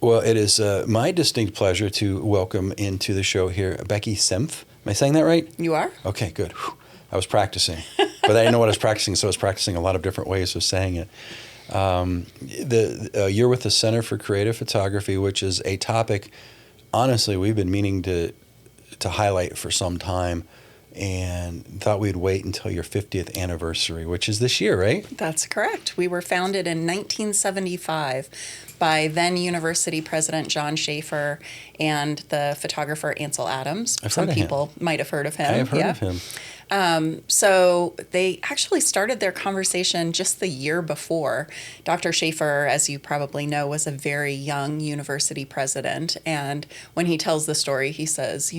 Well, it is my distinct pleasure to welcome into the show here Becky Senf. Am I saying that right? You are? Okay, good. Whew. I was practicing, but I didn't know what I was practicing, so I was practicing a lot of different ways of saying it. You're with the Center for Creative Photography, which is a topic, honestly, we've been meaning to highlight for some time, and thought we'd wait until your 50th anniversary, which is this year, right? That's correct. We were founded in 1975 by then University President John Schaefer and the photographer Ansel Adams. I've Some heard of him. people might have heard of him. I have heard of him. So they actually started their conversation just the year before. Dr. Schaefer, as you probably know, was a very young university president. And when he tells the story, he says,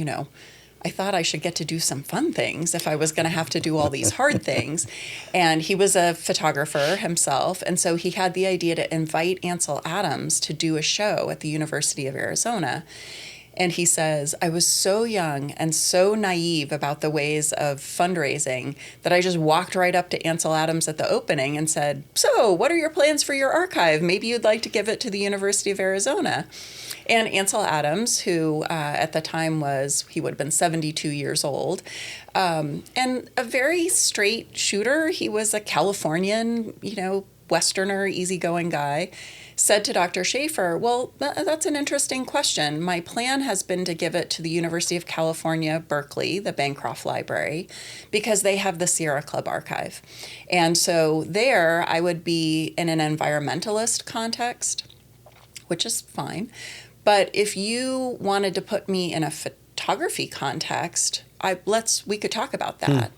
I thought I should get to do some fun things if I was going to have to do all these hard things. And he was a photographer himself. And so he had the idea to invite Ansel Adams to do a show at the University of Arizona. And he says, I was so young and so naive about the ways of fundraising that I just walked right up to Ansel Adams at the opening and said, so what are your plans for your archive? Maybe you'd like to give it to the University of Arizona. And Ansel Adams, who at the time he would have been 72 years old, and a very straight shooter. He was a Californian, Westerner, easygoing guy, said to Dr. Schaefer, well, that's an interesting question. My plan has been to give it to the University of California, Berkeley, the Bancroft Library, because they have the Sierra Club archive. And so there I would be in an environmentalist context, which is fine. But if you wanted to put me in a photography context, we could talk about that.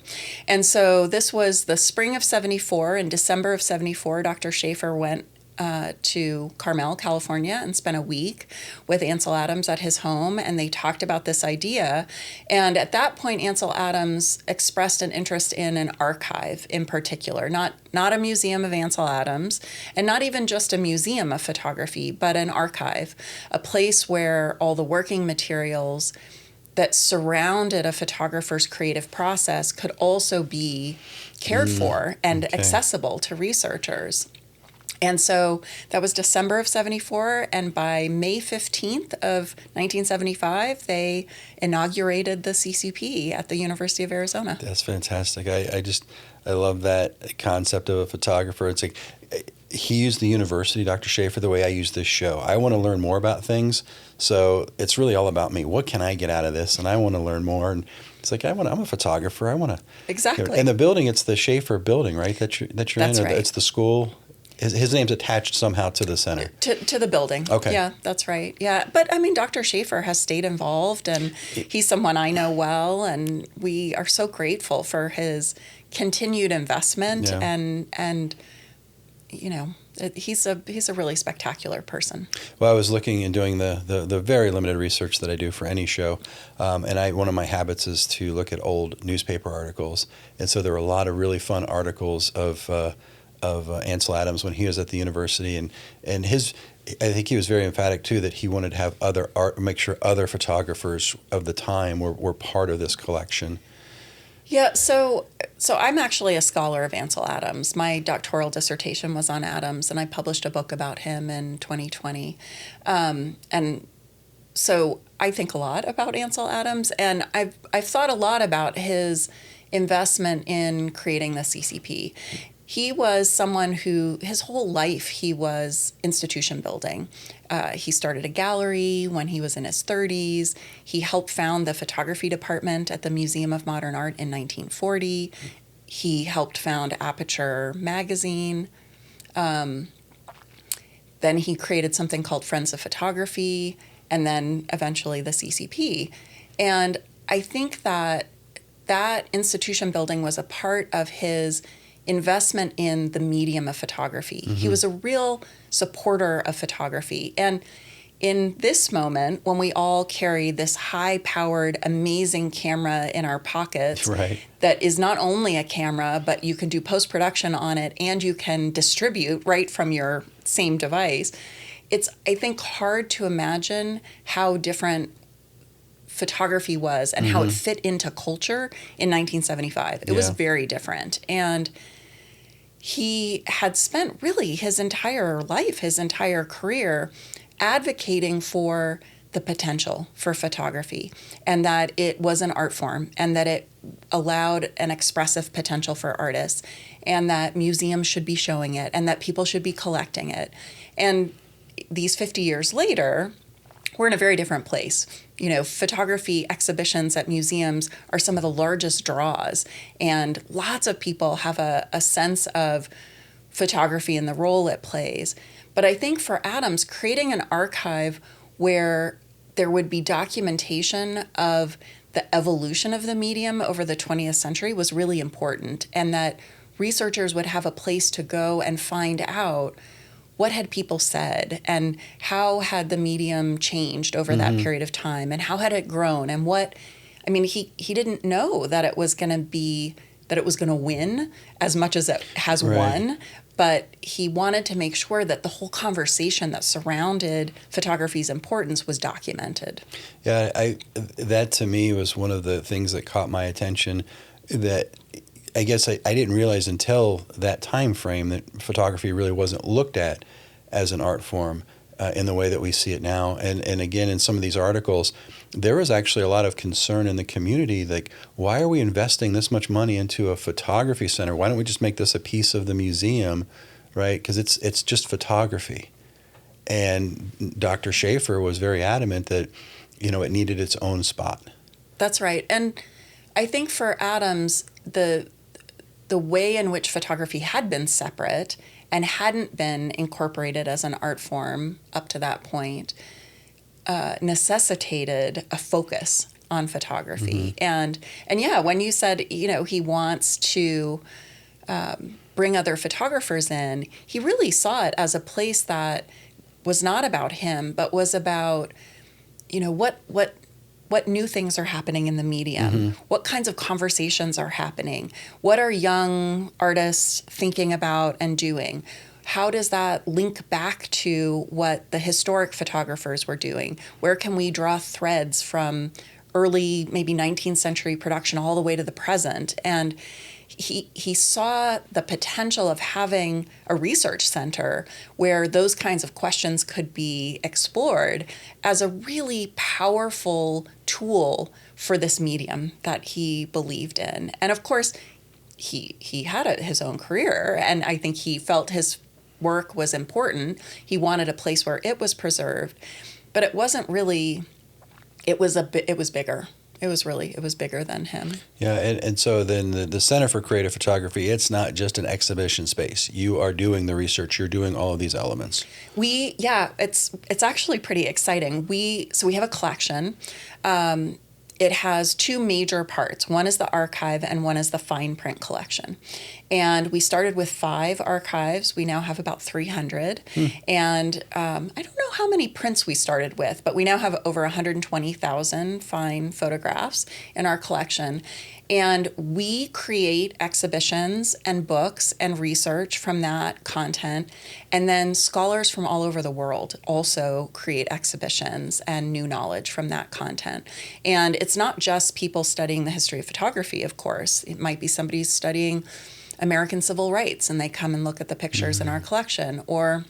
And so this was the spring of 74. In December of 74, Dr. Schaefer went to Carmel, California, and spent a week with Ansel Adams at his home, and they talked about this idea. And at that point, Ansel Adams expressed an interest in an archive in particular, not a museum of Ansel Adams, and not even just a museum of photography, but an archive, a place where all the working materials that surrounded a photographer's creative process could also be cared for and accessible to researchers. And so that was December of 74, and by May 15th of 1975, they inaugurated the CCP at the University of Arizona. That's fantastic. I love that concept of a photographer. It's like he used the university, Dr. Schaefer, the way I use this show. I want to learn more about things, so it's really all about me. What can I get out of this? And I want to learn more. And it's like I'm a photographer. I want to exactly. And the building, it's the Schaefer building, right? That you're That's in. Right. It's the school. His name's attached somehow to the center. To the building. Okay. Yeah, that's right. Yeah. But Dr. Schaefer has stayed involved, and he's someone I know well, and we are so grateful for his continued investment. Yeah. And he's a really spectacular person. Well, I was looking and doing the very limited research that I do for any show, and one of my habits is to look at old newspaper articles, and so there were a lot of really fun articles of Ansel Adams when he was at the university, and I think he was very emphatic too that he wanted to have make sure other photographers of the time were part of this collection. Yeah, so I'm actually a scholar of Ansel Adams. My doctoral dissertation was on Adams, and I published a book about him in 2020. And so I think a lot about Ansel Adams, and I've thought a lot about his investment in creating the CCP. He was someone who, his whole life, he was institution building. He started a gallery when he was in his 30s. He helped found the photography department at the Museum of Modern Art in 1940. He helped found Aperture magazine. Then he created something called Friends of Photography, and then eventually the CCP. And I think that institution building was a part of his investment in the medium of photography. Mm-hmm. He was a real supporter of photography. And in this moment, when we all carry this high-powered, amazing camera in our pockets, right, that is not only a camera, but you can do post-production on it and you can distribute right from your same device, it's, I think, hard to imagine how different photography was and how it fit into culture in 1975. It was very different. And he had spent really his entire life, his entire career advocating for the potential for photography, and that it was an art form, and that it allowed an expressive potential for artists, and that museums should be showing it, and that people should be collecting it. And these 50 years later, we're in a very different place. You know, photography exhibitions at museums are some of the largest draws, and lots of people have a sense of photography and the role it plays. But I think for Adams, creating an archive where there would be documentation of the evolution of the medium over the 20th century was really important, and that researchers would have a place to go and find out what had people said, and how had the medium changed over that period of time, and how had it grown, and what, I mean, he didn't know that it was going to win as much as it has won, but he wanted to make sure that the whole conversation that surrounded photography's importance was documented. Yeah, that to me was one of the things that caught my attention, that I guess I didn't realize until that time frame that photography really wasn't looked at as an art form in the way that we see it now. And again, in some of these articles, there was actually a lot of concern in the community, like, why are we investing this much money into a photography center? Why don't we just make this a piece of the museum, right? Because it's just photography. And Dr. Schaefer was very adamant that, you know, it needed its own spot. That's right. And I think for Adams, the way in which photography had been separate and hadn't been incorporated as an art form up to that point necessitated a focus on photography. And yeah, when you said, you know, he wants to bring other photographers in, he really saw it as a place that was not about him, but was about, you know, what new things are happening in the medium, what kinds of conversations are happening, what are young artists thinking about and doing, how does that link back to what the historic photographers were doing, where can we draw threads from early, maybe 19th century production all the way to the present. And he saw the potential of having a research center where those kinds of questions could be explored as a really powerful tool for this medium that he believed in. And of course, he had his own career, and I think he felt his work was important. He wanted a place where it was preserved, but it wasn't really, it was bigger. It was bigger than him. Yeah, and so then the Center for Creative Photography, it's not just an exhibition space. You are doing the research. You're doing all of these elements. It's actually pretty exciting. We have a collection. It has two major parts. One is the archive and one is the fine print collection. And we started with 5 archives. We now have about 300. And I don't know how many prints we started with, but we now have over 120,000 fine photographs in our collection. And we create exhibitions and books and research from that content. And then scholars from all over the world also create exhibitions and new knowledge from that content. And it's not just people studying the history of photography, of course. It might be somebody studying American civil rights and they come and look at the pictures in our collection. Or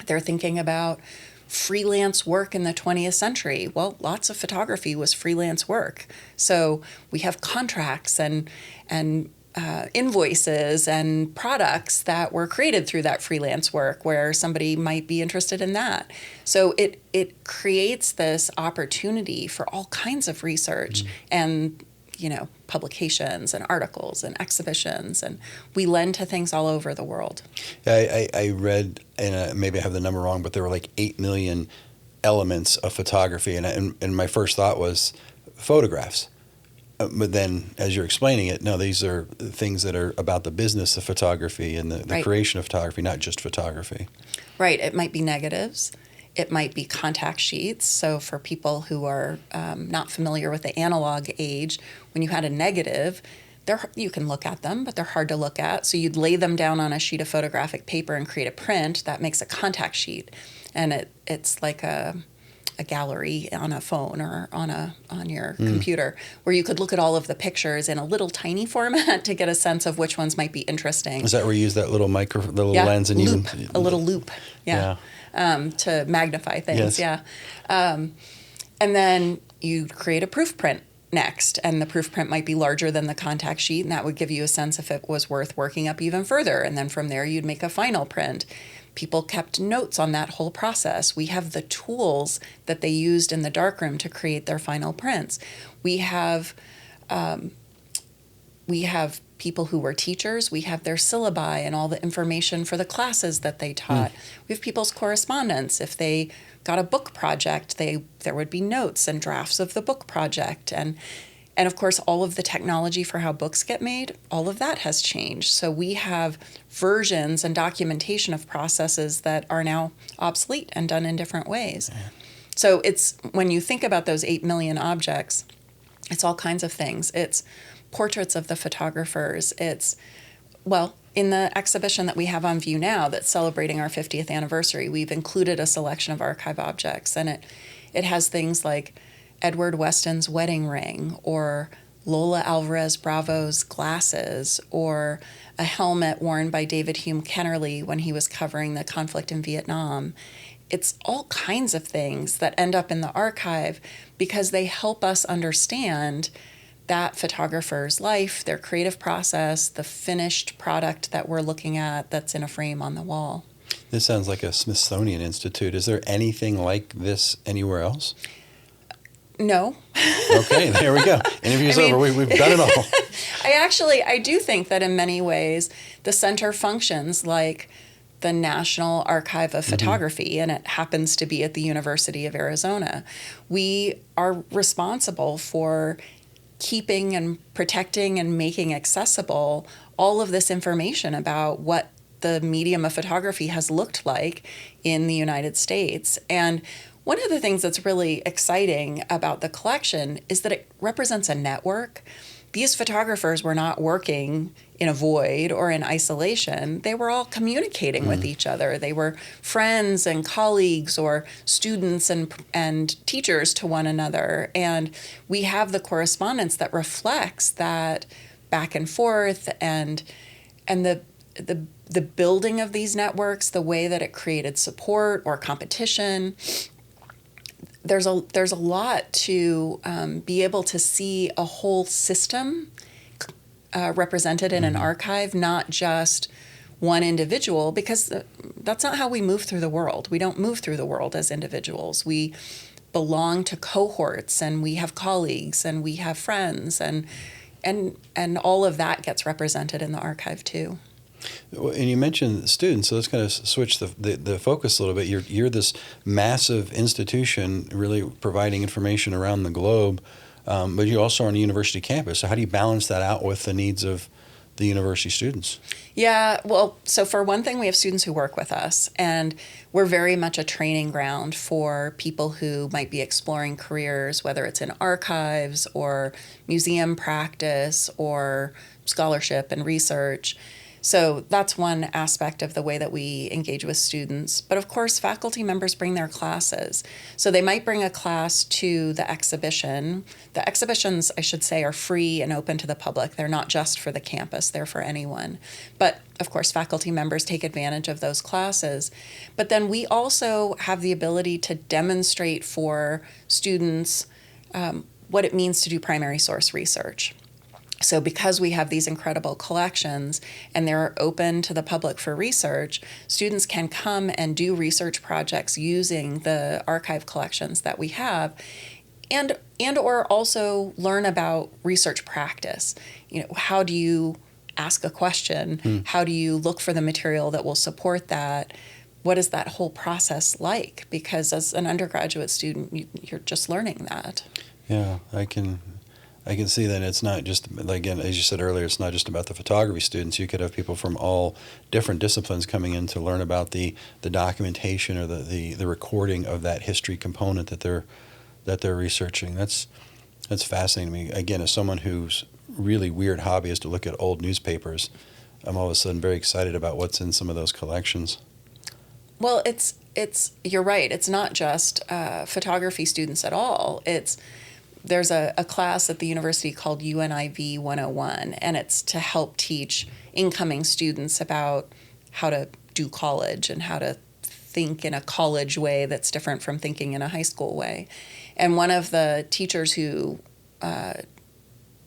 they're thinking about freelance work in the 20th century. Well, lots of photography was freelance work. So we have contracts and invoices and products that were created through that freelance work where somebody might be interested in that. So it creates this opportunity for all kinds of research and, you know, publications and articles and exhibitions, and we lend to things all over the world. I read, and maybe I have the number wrong, but there were like 8 million elements of photography, and my first thought was photographs. But then, as you're explaining it, no, these are things that are about the business of photography and the creation of photography, not just photography. Right. It might be negatives. It might be contact sheets. So for people who are not familiar with the analog age, when you had a negative, you can look at them, but they're hard to look at. So you'd lay them down on a sheet of photographic paper and create a print that makes a contact sheet. And it's like a a gallery on a phone or on your computer, where you could look at all of the pictures in a little tiny format to get a sense of which ones might be interesting. Is that where you use that little lens and loop, a little loop, to magnify things, Yes. And then you create a proof print next, and the proof print might be larger than the contact sheet, and that would give you a sense if it was worth working up even further. And then from there, you'd make a final print. People kept notes on that whole process. We have the tools that they used in the darkroom to create their final prints. We have people who were teachers. We have their syllabi and all the information for the classes that they taught. We have people's correspondence. If they got a book project, there would be notes and drafts of the book project. And of course, all of the technology for how books get made, all of that has changed. So we have versions and documentation of processes that are now obsolete and done in different ways. Yeah. So it's, when you think about those 8 million objects, it's all kinds of things. It's portraits of the photographers. It's, in the exhibition that we have on view now that's celebrating our 50th anniversary, we've included a selection of archive objects, and it has things like Edward Weston's wedding ring, or Lola Alvarez Bravo's glasses, or a helmet worn by David Hume Kennerly when he was covering the conflict in Vietnam. It's all kinds of things that end up in the archive because they help us understand that photographer's life, their creative process, the finished product that we're looking at that's in a frame on the wall. This sounds like a Smithsonian Institute. Is there anything like this anywhere else? No. Okay, there we go. Interview's over. We've done it all. I do think that in many ways the center functions like the National Archive of Photography, and it happens to be at the University of Arizona. We are responsible for keeping and protecting and making accessible all of this information about what the medium of photography has looked like in the United States. And one of the things that's really exciting about the collection is that it represents a network. These photographers were not working in a void or in isolation. They were all communicating with each other. They were friends and colleagues, or students and teachers to one another. And we have the correspondence that reflects that back and forth, and the building of these networks, the way that it created support or competition. There's a lot to be able to see a whole system represented in an archive, not just one individual, because that's not how we move through the world. We don't move through the world as individuals. We belong to cohorts, and we have colleagues, and we have friends, and all of that gets represented in the archive too. And you mentioned students, so let's kind of switch the focus a little bit. You're this massive institution, really providing information around the globe, but you also are on a university campus. So how do you balance that out with the needs of the university students? Yeah, well, so for one thing, we have students who work with us, and we're very much a training ground for people who might be exploring careers, whether it's in archives or museum practice or scholarship and research. So that's one aspect of the way that we engage with students. But of course, faculty members bring their classes. So they might bring a class to the exhibition. The exhibitions, I should say, are free and open to the public. They're not just for the campus, they're for anyone. But of course, faculty members take advantage of those classes. But then we also have the ability to demonstrate for students what it means to do primary source research. So because we have these incredible collections and they're open to the public for research, students can come and do research projects using the archive collections that we have, and or also learn about research practice. You know, how do you ask a question? How do you look for the material that will support that? What is that whole process like? Because as an undergraduate student, you're just learning that. Yeah, I can see that it's not just, again, as you said earlier, it's not just about the photography students. You could have people from all different disciplines coming in to learn about the documentation or the recording of that history component that they're researching. That's fascinating to me. Again, as someone whose really weird hobby is to look at old newspapers, I'm all of a sudden very excited about what's in some of those collections. Well, it's you're right. It's not just photography students at all. There's a class at the university called UNIV 101, and it's to help teach incoming students about how to do college and how to think in a college way that's different from thinking in a high school way. And one of the teachers who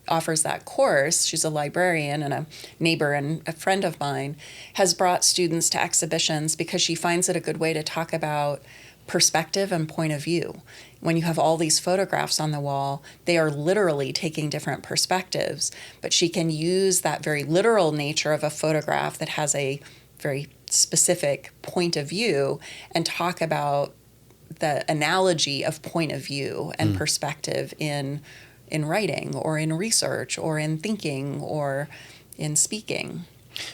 offers that course, she's a librarian and a neighbor and a friend of mine, has brought students to exhibitions because she finds it a good way to talk about perspective and point of view. When you have all these photographs on the wall, they are literally taking different perspectives, but she can use that very literal nature of a photograph that has a very specific point of view and talk about the analogy of point of view and perspective in writing or in research or in thinking or in speaking.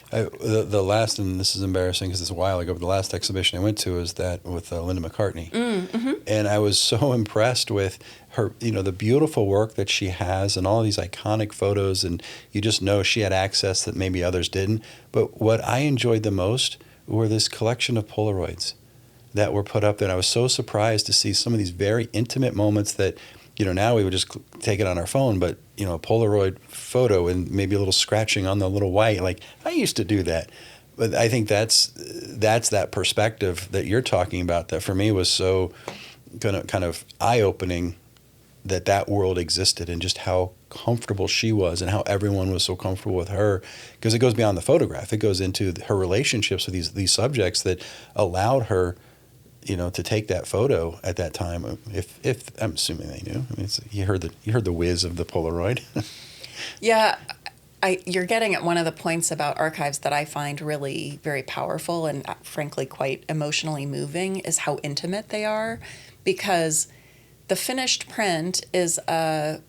The last, and this is embarrassing because it's a while ago, but the last exhibition I went to was that with Linda McCartney. And I was so impressed with her, the beautiful work that she has and all of these iconic photos, and you just know she had access that maybe others didn't. But what I enjoyed the most were this collection of Polaroids that were put up there. And I was so surprised to see some of these very intimate moments that, now we would just take it on our phone, but, a Polaroid photo and maybe a little scratching on the little white, like I used to do that. But I think that's that perspective that you're talking about that for me was so kind of eye-opening that world existed and just how comfortable she was and how everyone was so comfortable with her, because it goes beyond the photograph. It goes into her relationships with these subjects that allowed her to take that photo at that time. If I'm assuming they knew. I mean, you heard the whiz of the Polaroid. Yeah, you're getting at one of the points about archives that I find really very powerful and frankly quite emotionally moving is how intimate they are, because the finished print is a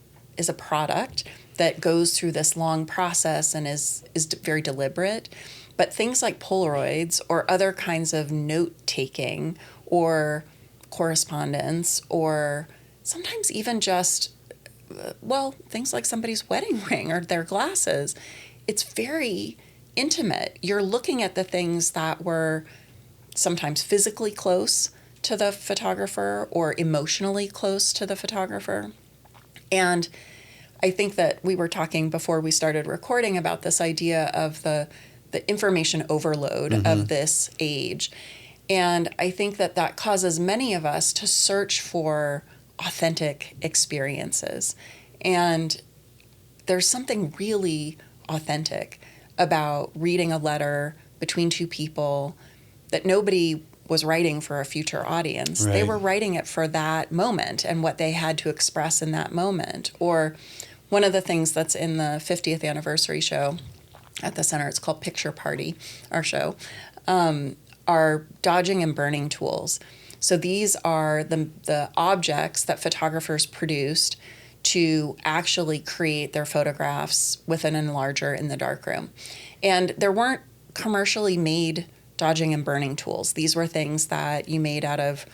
product that goes through this long process and is very deliberate. But things like Polaroids or other kinds of note-taking or correspondence or sometimes even just, things like somebody's wedding ring or their glasses, it's very intimate. You're looking at the things that were sometimes physically close to the photographer or emotionally close to the photographer. And I think that we were talking before we started recording about this idea of the information overload of this age. And I think that causes many of us to search for authentic experiences. And there's something really authentic about reading a letter between two people that nobody was writing for a future audience. Right. They were writing it for that moment and what they had to express in that moment. Or one of the things that's in the 50th anniversary show at the center, it's called Picture Party, our show, are dodging and burning tools. So these are the objects that photographers produced to actually create their photographs with an enlarger in the darkroom. And there weren't commercially made dodging and burning tools. These were things that you made out of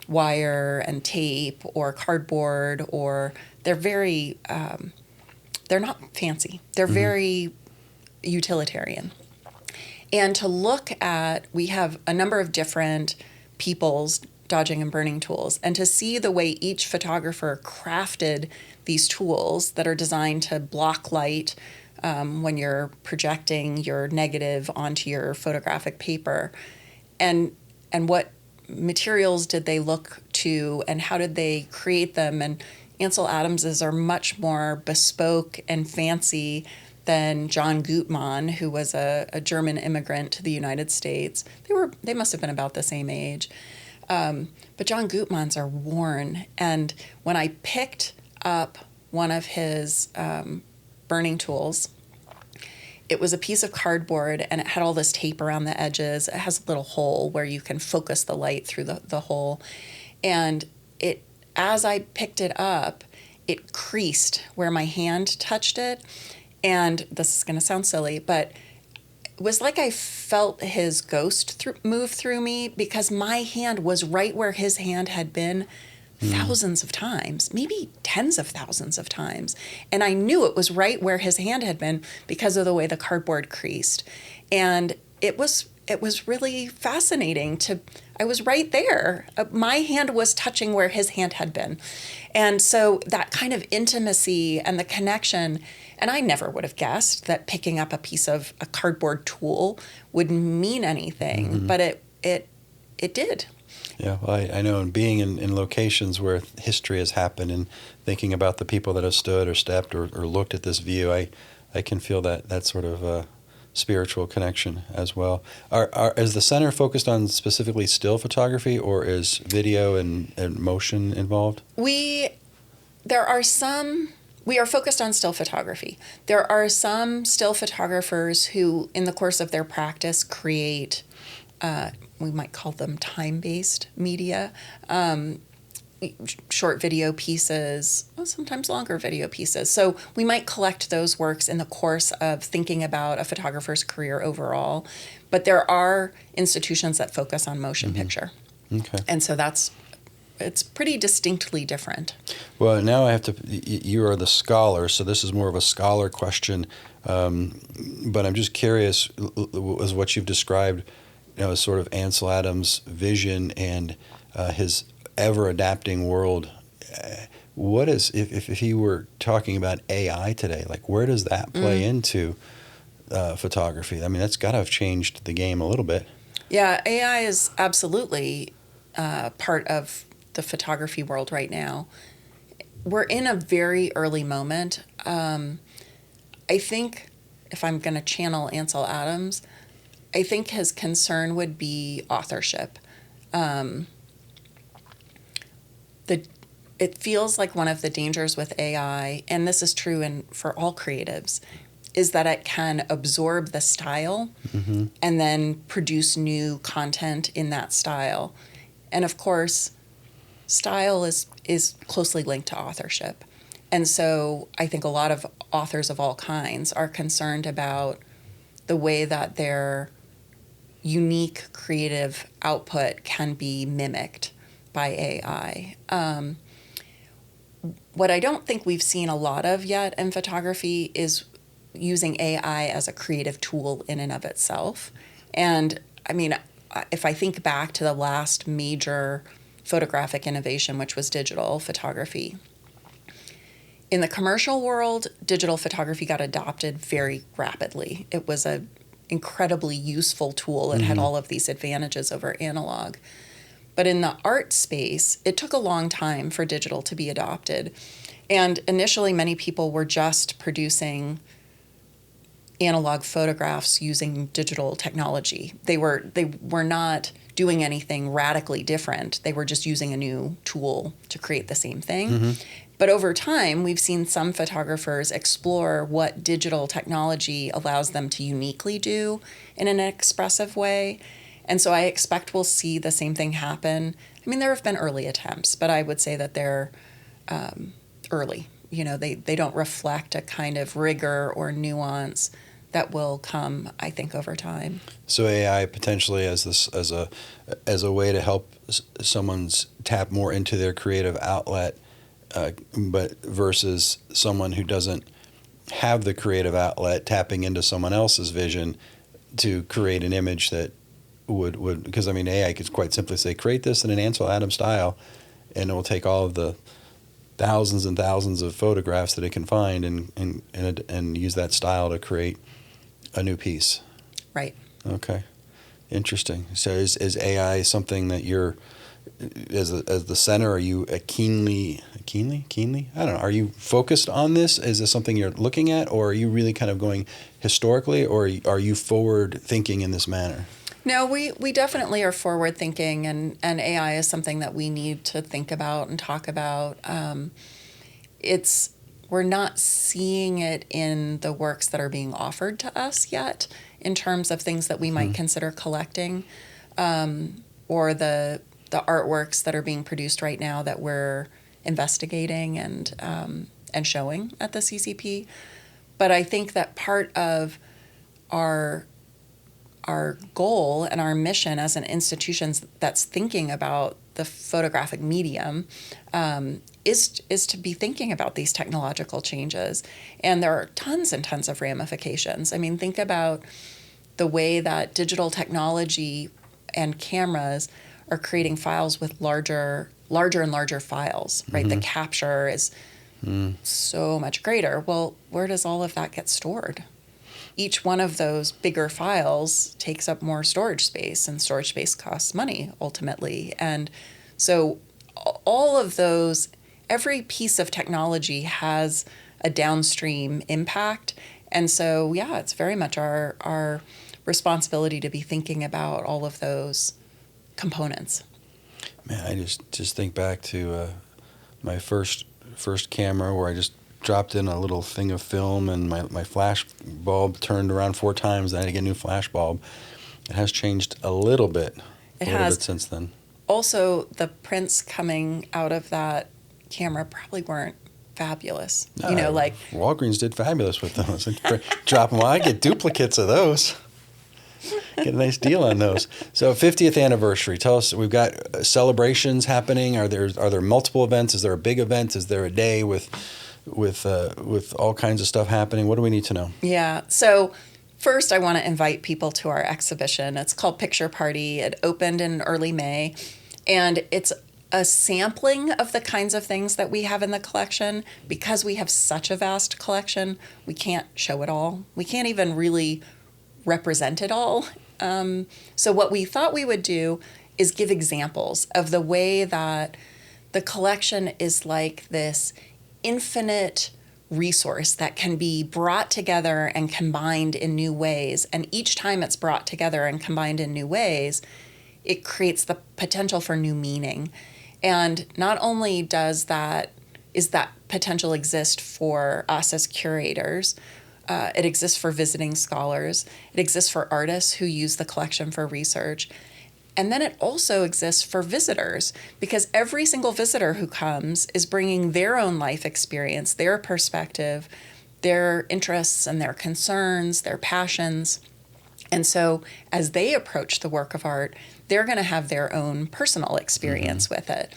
wire and tape or cardboard, or they're very, they're not fancy. They're very utilitarian. And to look at, we have a number of different people's dodging and burning tools, and to see the way each photographer crafted these tools that are designed to block light when you're projecting your negative onto your photographic paper, and what materials did they look to and how did they create them. And Ansel Adams's are much more bespoke and fancy than John Gutmann, who was a German immigrant to the United States. They must have been about the same age. But John Gutmann's are worn. And when I picked up one of his burning tools, it was a piece of cardboard and it had all this tape around the edges. It has a little hole where you can focus the light through the hole. And as I picked it up, it creased where my hand touched it. And this is going to sound silly, but it was like I felt his ghost move through me, because my hand was right where his hand had been thousands of times, maybe tens of thousands of times. And I knew it was right where his hand had been because of the way the cardboard creased. And it was really fascinating to I was right there. My hand was touching where his hand had been. And so that kind of intimacy and the connection, and I never would have guessed that picking up a piece of a cardboard tool would mean anything, but it did. Yeah, well, I know, and being in locations where history has happened and thinking about the people that have stood or stepped or looked at this view, I can feel that sort of spiritual connection as well. Is the center focused on specifically still photography, or is video and motion involved? We are focused on still photography. There are some still photographers who, in the course of their practice, create, we might call them time-based media, short video pieces, well, sometimes longer video pieces. So we might collect those works in the course of thinking about a photographer's career overall. But there are institutions that focus on motion picture. Okay. And so it's pretty distinctly different. Well, now I have to. You are the scholar, so this is more of a scholar question. But I'm just curious, as what you've described, as sort of Ansel Adams' vision and his ever-adapting world. What is, if he were talking about AI today, like where does that play into photography? I mean, that's got to have changed the game a little bit. Yeah, AI is absolutely part of the photography world right now. We're in a very early moment. I think, if I'm going to channel Ansel Adams, I think his concern would be authorship. It feels like one of the dangers with AI, and this is true for all creatives, is that it can absorb the style and then produce new content in that style. And of course, style is closely linked to authorship. And so I think a lot of authors of all kinds are concerned about the way that their unique creative output can be mimicked by AI. What I don't think we've seen a lot of yet in photography is using AI as a creative tool in and of itself. And I mean, if I think back to the last major photographic innovation, which was digital photography, in the commercial world, digital photography got adopted very rapidly. It was an incredibly useful tool. It had all of these advantages over analog. But in the art space, it took a long time for digital to be adopted. And initially, many people were just producing analog photographs using digital technology. They were not doing anything radically different. They were just using a new tool to create the same thing. But over time, we've seen some photographers explore what digital technology allows them to uniquely do in an expressive way. And so I expect we'll see the same thing happen. I mean, there have been early attempts, but I would say that they're early. They don't reflect a kind of rigor or nuance that will come, I think, over time. So AI potentially as a way to help someone's tap more into their creative outlet, but versus someone who doesn't have the creative outlet tapping into someone else's vision to create an image that would because I mean AI could quite simply say create this in an Ansel Adams style, and it will take all of the thousands and thousands of photographs that it can find and use that style to create a new piece. Right. Okay. Interesting. So is AI something that you're, as the center, are you keenly? I don't know. Are you focused on this? Is this something you're looking at, or are you really kind of going historically, or are you forward thinking in this manner? No, we definitely are forward thinking, and AI is something that we need to think about and talk about. We're not seeing it in the works that are being offered to us yet in terms of things that we might consider collecting, or the artworks that are being produced right now that we're investigating and showing at the CCP. But I think that part of our goal and our mission as an institution that's thinking about the photographic medium is to be thinking about these technological changes. And there are tons and tons of ramifications. I mean, think about the way that digital technology and cameras are creating files with larger and larger files, right? The capture is so much greater. Well, where does all of that get stored? Each one of those bigger files takes up more storage space, and storage space costs money ultimately. And so all of those, every piece of technology has a downstream impact. And so, yeah, it's very much our responsibility to be thinking about all of those components. Man, I just think back to my first camera where I just dropped in a little thing of film and my flash bulb turned around 4 times. And I had to get a new flash bulb. It has changed a little bit since then. Also, the prints coming out of that camera probably weren't fabulous. Like Walgreens did fabulous with those. Drop them. Well, I get duplicates of those. Get a nice deal on those. So 50th anniversary. Tell us, we've got celebrations happening. Are there multiple events? Is there a big event? Is there a day with all kinds of stuff happening? What do we need to know? Yeah. So first, I want to invite people to our exhibition. It's called Picture Party. It opened in early May, and it's a sampling of the kinds of things that we have in the collection. Because we have such a vast collection, we can't show it all. We can't even really represent it all. So what we thought we would do is give examples of the way that the collection is like this infinite resource that can be brought together and combined in new ways. And each time it's brought together and combined in new ways, it creates the potential for new meaning. And not only is that potential exist for us as curators, it exists for visiting scholars. It exists for artists who use the collection for research. And then it also exists for visitors, because every single visitor who comes is bringing their own life experience, their perspective, their interests and their concerns, their passions. And so as they approach the work of art, they're going to have their own personal experience with it.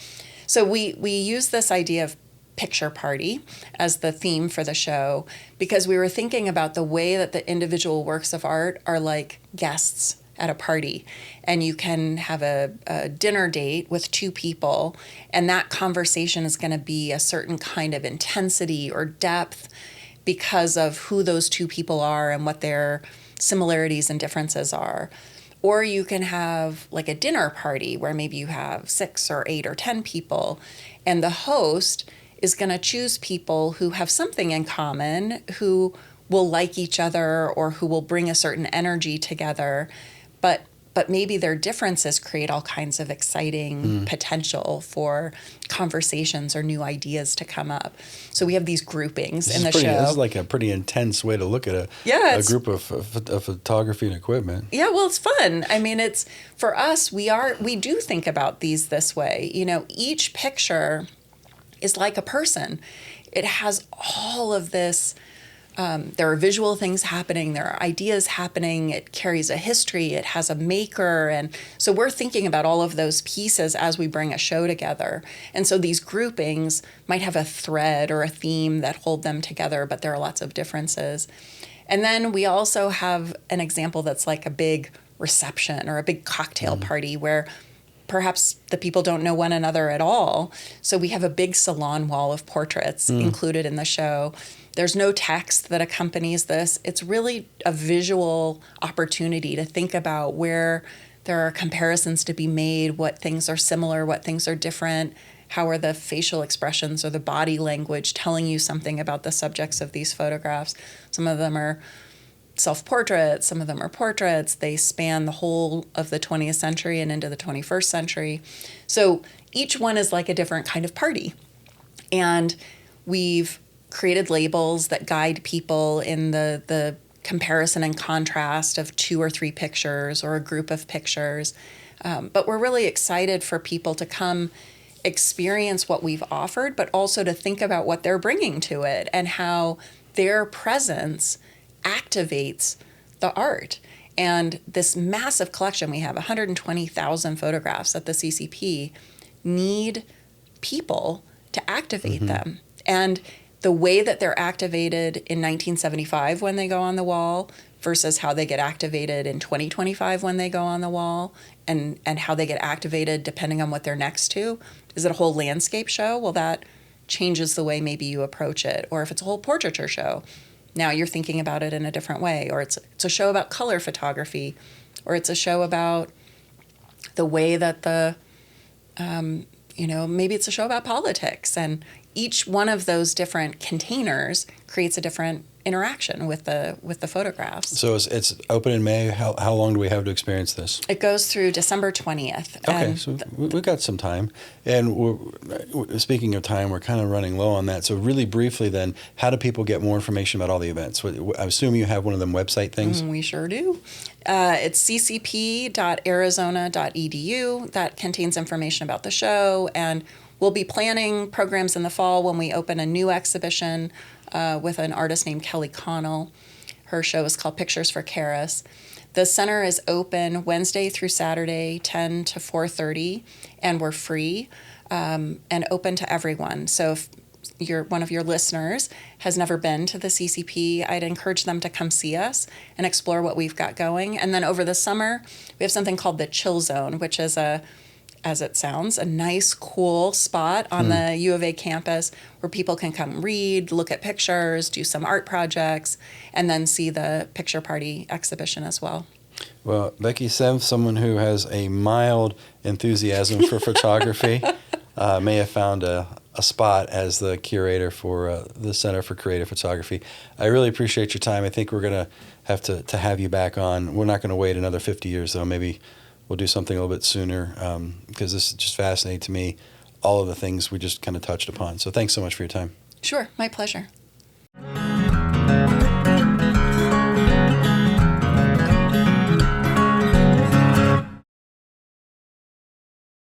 So we use this idea of Picture Party as the theme for the show, because we were thinking about the way that the individual works of art are like guests at a party. And you can have a dinner date with 2 people, and that conversation is going to be a certain kind of intensity or depth because of who those 2 people are and what their similarities and differences are. Or you can have like a dinner party where maybe you have 6 or 8 or 10 people, and the host is going to choose people who have something in common, who will like each other or who will bring a certain energy together, but maybe their differences create all kinds of exciting potential for conversations or new ideas to come up. So we have these groupings in the show. This is like a pretty intense way to look at a group of photography and equipment. Yeah, well, it's fun. I mean, it's for us, we do think about these this way. Each picture is like a person. It has all of this. There are visual things happening. There are ideas happening. It carries a history. It has a maker. And so we're thinking about all of those pieces as we bring a show together. And so these groupings might have a thread or a theme that hold them together, but there are lots of differences. And then we also have an example that's like a big reception or a big cocktail party where perhaps the people don't know one another at all. So we have a big salon wall of portraits included in the show. There's no text that accompanies this. It's really a visual opportunity to think about where there are comparisons to be made, what things are similar, what things are different, how are the facial expressions or the body language telling you something about the subjects of these photographs. Some of them are self-portraits, some of them are portraits. They span the whole of the 20th century and into the 21st century. So each one is like a different kind of party. And we've created labels that guide people in the comparison and contrast of 2 or 3 pictures or a group of pictures. But we're really excited for people to come experience what we've offered, but also to think about what they're bringing to it and how their presence activates the art. And this massive collection, we have 120,000 photographs at the CCP, need people to activate them. And the way that they're activated in 1975 when they go on the wall versus how they get activated in 2025 when they go on the wall, and how they get activated depending on what they're next to. Is it a whole landscape show? Well, that changes the way maybe you approach it. Or if it's a whole portraiture show, now you're thinking about it in a different way. Or it's a show about color photography, or it's a show about the way that maybe it's a show about politics. And each one of those different containers creates a different interaction with the photographs. So it's open in May. How long do we have to experience this? It goes through December 20th. Okay, so we've got some time. And speaking of time, we're kind of running low on that. So really briefly then, how do people get more information about all the events? I assume you have one of them website things? We sure do. It's ccp.arizona.edu. That contains information about the show, and we'll be planning programs in the fall when we open a new exhibition with an artist named Kelly Connell. Her show is called Pictures for Karis. The center is open Wednesday through Saturday, 10 to 4:30, and we're free and open to everyone. So if one of your listeners has never been to the CCP, I'd encourage them to come see us and explore what we've got going. And then over the summer, we have something called the Chill Zone, which is as it sounds, a nice, cool spot on the U of A campus where people can come read, look at pictures, do some art projects, and then see the picture party exhibition as well. Well, Becky Senf, someone who has a mild enthusiasm for photography, may have found a spot as the curator for the Center for Creative Photography. I really appreciate your time. I think we're going to have to have you back on. We're not going to wait another 50 years, though. Maybe we'll do something a little bit sooner, because this is just fascinating to me, all of the things we just kind of touched upon. So thanks so much for your time. Sure, my pleasure.